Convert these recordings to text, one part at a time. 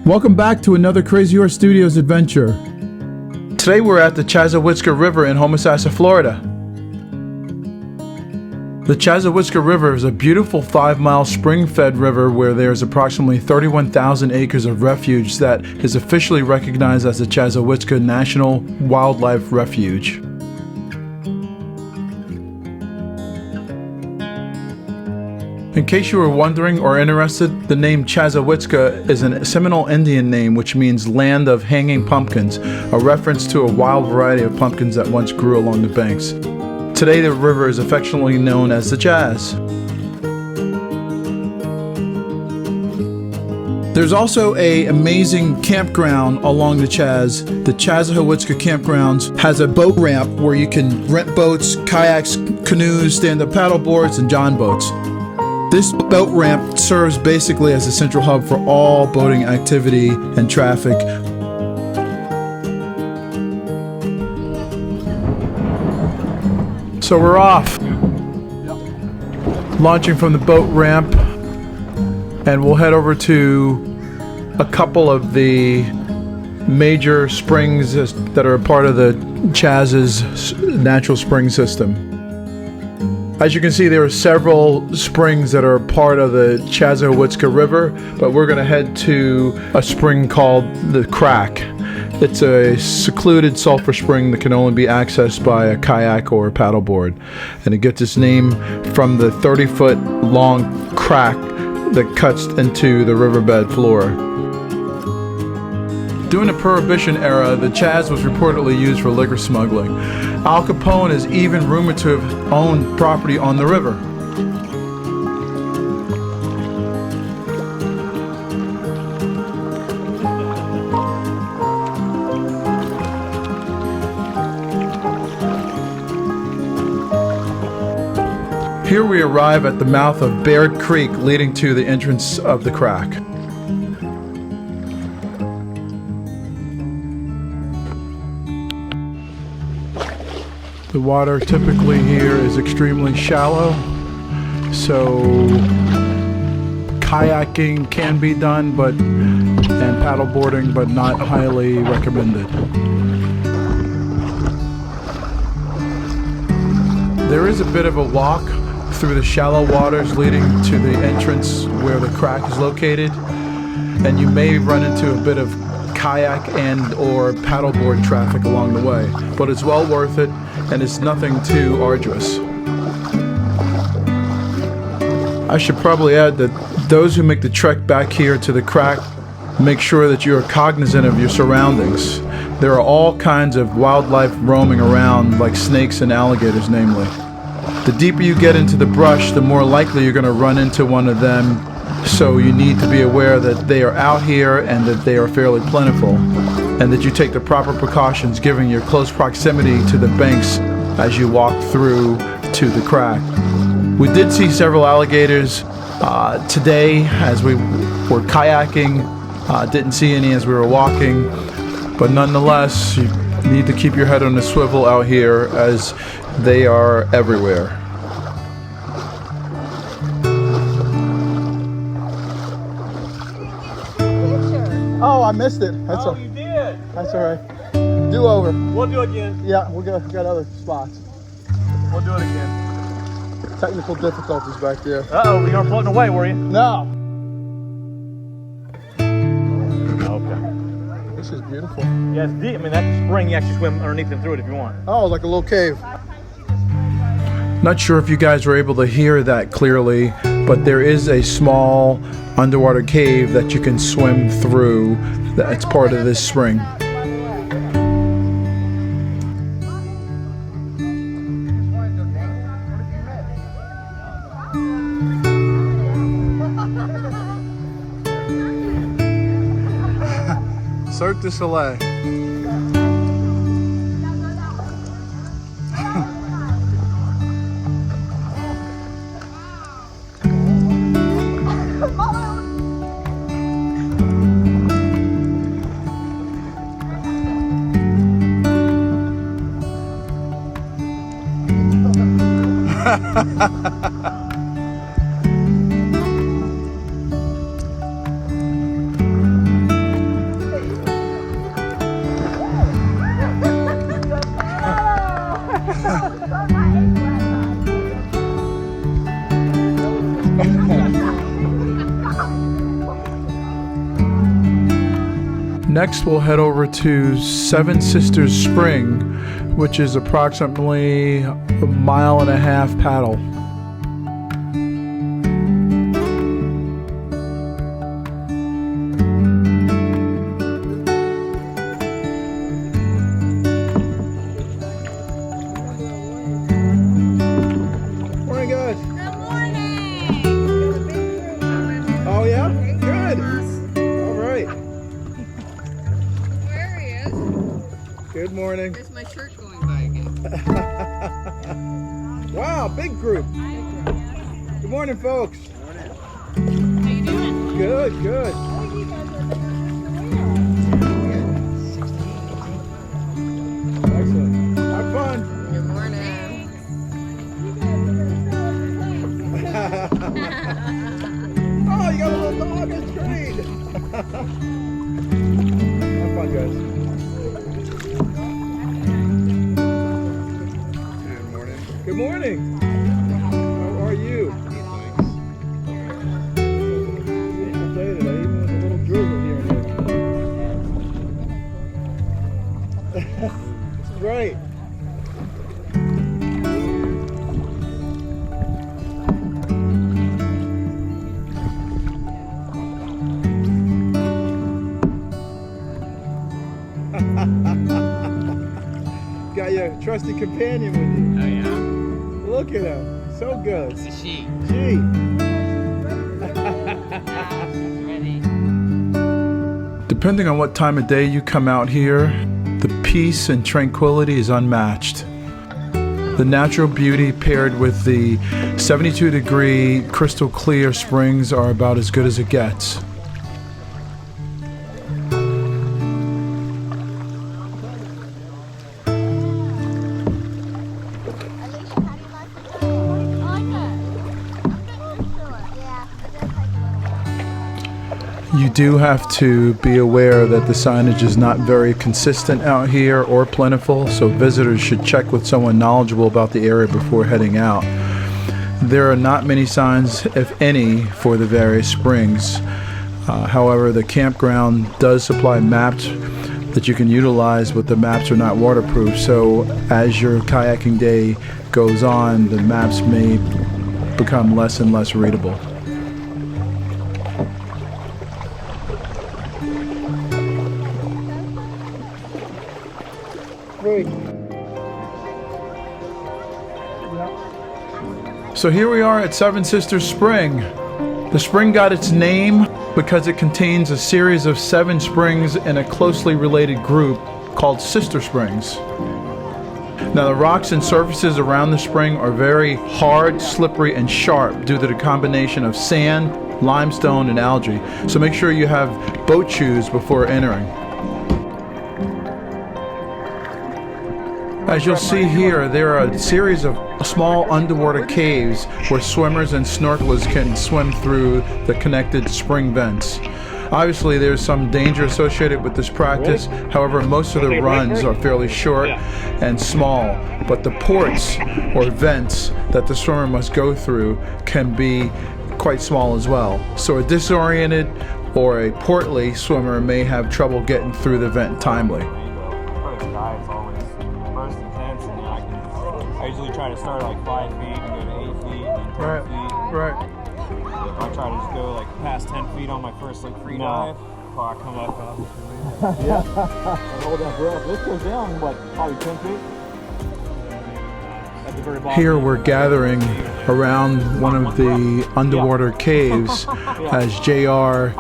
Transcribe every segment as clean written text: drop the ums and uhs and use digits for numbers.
Welcome back to another Crazy Horse Studios adventure. Today we're at the Chassahowitzka River in Homosassa, Florida. The Chassahowitzka River is a beautiful 5-mile spring-fed river where there's approximately 31,000 acres of refuge that is officially recognized as the Chassahowitzka National Wildlife Refuge. In case you were wondering or interested, the name Chassahowitzka is a Seminole Indian name which means land of hanging pumpkins, a reference to a wild variety of pumpkins that once grew along the banks. Today the river is affectionately known as the Chas. There's also an amazing campground along the Chas. The Chassahowitzka Campgrounds has a boat ramp where you can rent boats, kayaks, canoes, stand-up paddle boards, and john boats. This boat ramp serves basically as a central hub for all boating activity and traffic. So we're off, launching from the boat ramp, and we'll head over to a couple of the major springs that are a part of the Chas's natural spring system. As you can see, there are several springs that are part of the Chassahowitzka River, but we're going to head to a spring called the Crack. It's a secluded sulfur spring that can only be accessed by a kayak or a paddleboard, and it gets its name from the 30-foot long crack that cuts into the riverbed floor. During the Prohibition era, the Chas was reportedly used for liquor smuggling. Al Capone is even rumored to have owned property on the river. Here we arrive at the mouth of Baird Creek, leading to the entrance of the Crack. The water typically here is extremely shallow, so kayaking can be done, and paddleboarding, but not highly recommended. There is a bit of a walk through the shallow waters leading to the entrance where the Crack is located, and you may run into a bit of kayak and or paddleboard traffic along the way, but it's well worth it and it's nothing too arduous. I should probably add that those who make the trek back here to the Crack, make sure that you are cognizant of your surroundings. There are all kinds of wildlife roaming around, like snakes and alligators namely. The deeper you get into the brush, the more likely you're going to run into one of them, so you need to be aware that they are out here and that they are fairly plentiful, and that you take the proper precautions given your close proximity to the banks as you walk through to the Crack. We did see several alligators today as we were kayaking. Didn't see any as we were walking, but nonetheless you need to keep your head on the swivel out here as they are everywhere. Oh, I missed it. You did. That's all right. Do over. We'll do it again. Yeah, we got other spots. We'll do it again. Technical difficulties back there. Uh-oh, you weren't floating away, were you? No. Okay. This is beautiful. Yeah, it's deep. I mean, that's a spring. You actually swim underneath and through it if you want. Oh, like a little cave. Not sure if you guys were able to hear that clearly, but there is a small underwater cave that you can swim through that's part of this spring. de Soleil. Next, we'll head over to Seven Sisters Spring, which is approximately a 1.5 mile paddle. Morning, guys. Good morning. Oh, yeah? Good. All right. Where he is? Good morning. There's my shirt going by again. Wow, big group. Good morning, folks. How you doing? Good, good. Excellent. Have fun. Good morning. Oh, you got a little dog and trade. Have fun, guys. Good morning. Good morning. How are you? Beautiful day today, even with a little drizzle here and there. It's great. Got your trusty companion with you. Oh yeah? Look at him. So good. It's a she. Gee. Ready? Depending on what time of day you come out here, the peace and tranquility is unmatched. The natural beauty paired with the 72-degree crystal clear springs are about as good as it gets. You do have to be aware that the signage is not very consistent out here or plentiful, so visitors should check with someone knowledgeable about the area before heading out. There are not many signs, if any, for the various springs. However, the campground does supply maps that you can utilize, but the maps are not waterproof, so as your kayaking day goes on, the maps may become less and less readable. So here we are at Seven Sisters Spring. The spring got its name because it contains a series of 7 springs in a closely related group called Sister Springs. Now the rocks and surfaces around the spring are very hard, slippery, and sharp due to the combination of sand, limestone, and algae. So make sure you have boat shoes before entering. As you'll see here, there are a series of small underwater caves where swimmers and snorkelers can swim through the connected spring vents. Obviously, there's some danger associated with this practice. However, most of the runs are fairly short and small, but the ports or vents that the swimmer must go through can be quite small as well. So a disoriented or a portly swimmer may have trouble getting through the vent timely. I usually try to start like 5 feet and go to 8 feet and then 10 feet. Right. I try to just go like past 10 feet on my first like free dive before I come up. Yeah. Hold that breath. This goes down, what, probably 10 feet? at the very bottom. Here we're gathering around one of the underwater caves as JR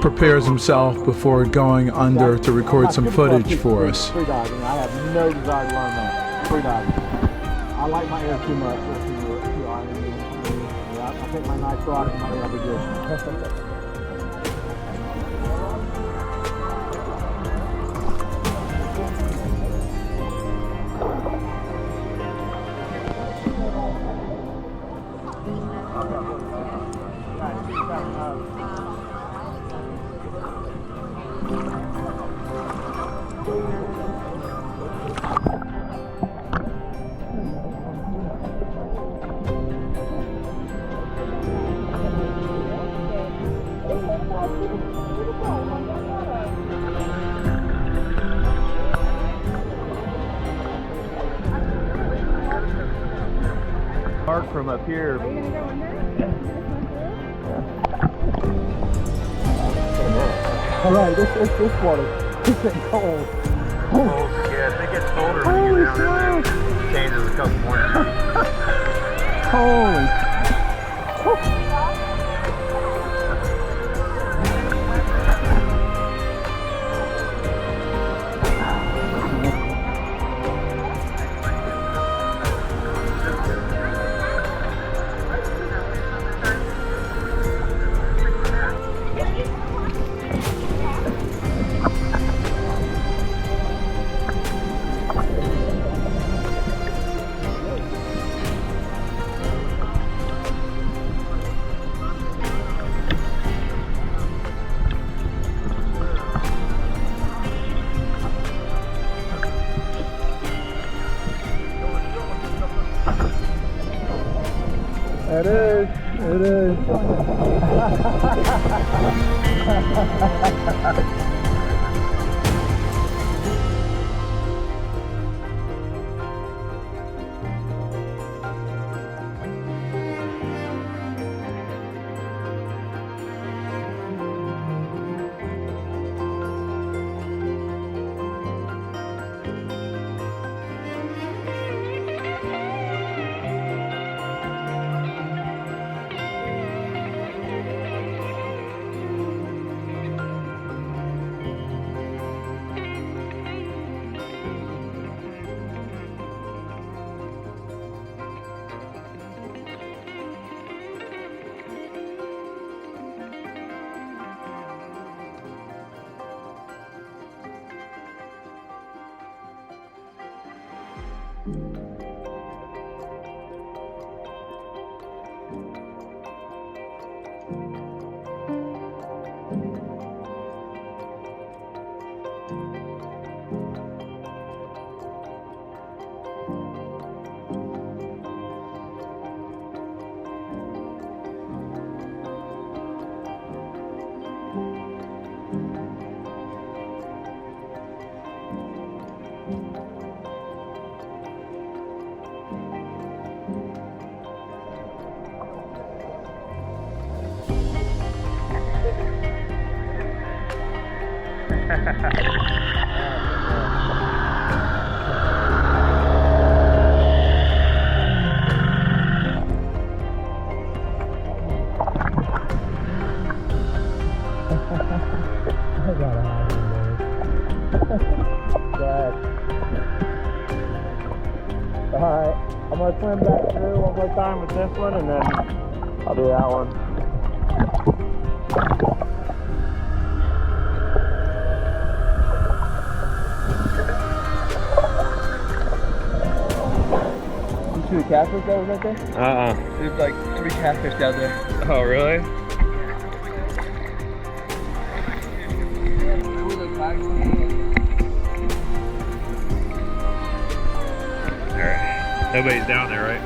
prepares himself before going under to record some footage for us. Free diving. I have no desire to learn that. Free diving. I like my air too much. I think my nice rock and my air will be good. Hard from up here. Are you gonna go in there? All right, this water, it's getting cold. Yeah, it gets colder when you get down in there. It changes a couple more. Holy. It is. It is. Alright, I'm going to swim back through one more time with this one and then I'll do that one. You see the catfish that was right there? There's like 3 catfish down there. Oh, really? Alright. Nobody's down there, right?